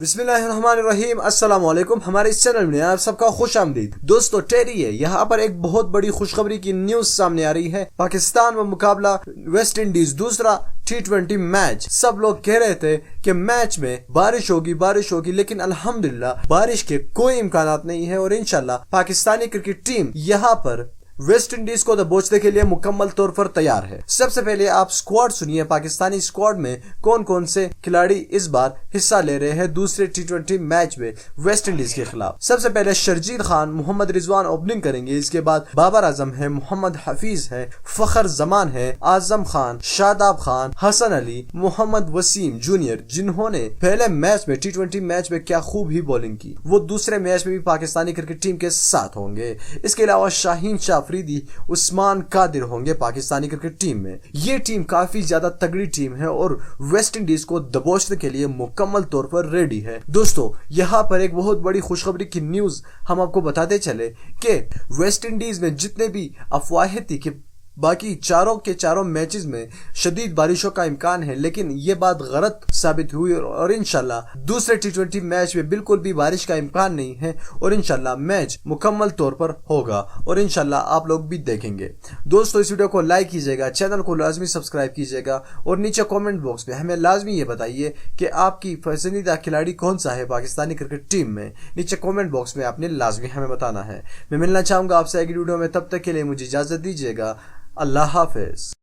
बिस्मिल्लाहिर्रहमानिर्रहीम अस्सलाम वालेकुम। हमारे इस चैनल में आप सबका खुश आमदीद। दोस्तों टेरी है, यहाँ पर एक बहुत बड़ी खुशखबरी की न्यूज सामने आ रही है। पाकिस्तान में मुकाबला वेस्ट इंडीज, दूसरा T20 मैच। सब लोग कह रहे थे कि मैच में बारिश होगी, लेकिन अल्हम्दुलिल्लाह बारिश के कोई इम्कानात नहीं है और इंशाल्लाह पाकिस्तानी क्रिकेट टीम यहाँ पर वेस्ट इंडीज को दबोचने के लिए मुकम्मल तौर पर तैयार है। सबसे पहले आप स्क्वाड सुनिए, पाकिस्तानी स्क्वाड में कौन कौन से खिलाड़ी इस बार हिस्सा ले रहे हैं दूसरे T20 मैच में वेस्ट इंडीज के खिलाफ। सबसे पहले शर्जील खान, मोहम्मद रिजवान ओपनिंग करेंगे। इसके बाद बाबर आजम है, मोहम्मद हफीज है, फखर जमान है, आजम खान, शादाब खान, हसन अली, मोहम्मद वसीम जूनियर, जिन्होंने पहले मैच में T20 मैच में क्या खूब ही बॉलिंग की, वो दूसरे मैच में भी पाकिस्तानी क्रिकेट टीम के साथ होंगे। इसके अलावा शाहीन शाह अफरीदी, उस्मान कादिर होंगे पाकिस्तानी क्रिकेट टीम में। ये टीम काफी ज्यादा तगड़ी टीम है और वेस्ट इंडीज को दबोचने के लिए मुकम्मल तौर पर रेडी है। दोस्तों यहाँ पर एक बहुत बड़ी खुशखबरी की न्यूज हम आपको बताते चले कि वेस्ट इंडीज में जितने भी अफवाहें थी कि बाकी चारों के चारों मैचेस में शदीद बारिशों का इम्कान है, लेकिन ये बात गलत साबित हुई और इंशाल्लाह दूसरे T20 मैच में बिल्कुल भी बारिश का इम्कान नहीं है और इंशाल्लाह मैच मुकम्मल तौर पर होगा और इंशाल्लाह आप लोग भी देखेंगे। दोस्तों इस वीडियो को लाइक कीजिएगा, चैनल को लाजमी सब्सक्राइब कीजिएगा और नीचे कॉमेंट बॉक्स में हमें लाजमी ये बताइए कि आपकी पसंदीदा खिलाड़ी कौन सा है पाकिस्तानी क्रिकेट टीम में। नीचे कॉमेंट बॉक्स में आपने लाजमी हमें बताना है। मैं मिलना चाहूंगा आपसे अगली वीडियो में, तब तक के लिए मुझे इजाजत दीजिएगा। अल्लाह हाफिज।